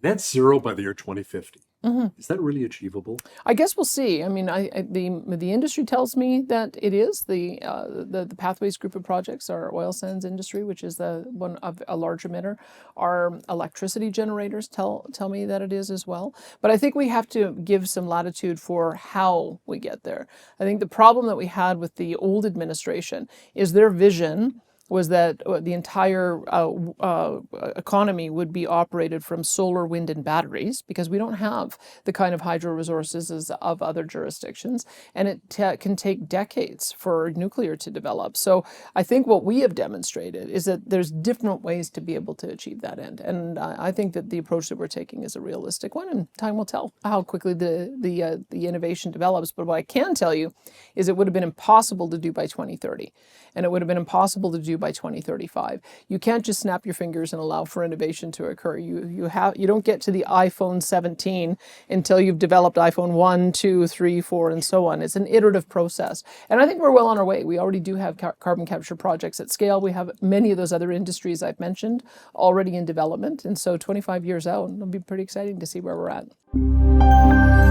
net zero by the year 2050. Is that really achievable? I guess we'll see. I mean, the industry tells me that it is. The Pathways group of projects, our oil sands industry, which is the one of a large emitter. Our electricity generators tell me that it is as well. But I think we have to give some latitude for how we get there. I think the problem that we had with the old administration is their vision was that the entire economy would be operated from solar, wind, and batteries, because we don't have the kind of hydro resources as of other jurisdictions, and it can take decades for nuclear to develop. So I think what we have demonstrated is that there's different ways to be able to achieve that end, and I think that the approach that we're taking is a realistic one, and time will tell how quickly the innovation develops. But what I can tell you is it would have been impossible to do by 2030, and it would have been impossible to do by 2035. You can't just snap your fingers and allow for innovation to occur. You don't get to the iPhone 17 until you've developed iPhone 1, 2, 3, 4, and so on. It's an iterative process. And I think we're well on our way. We already do have carbon capture projects at scale. We have many of those other industries I've mentioned already in development. And so 25 years out, it'll be pretty exciting to see where we're at.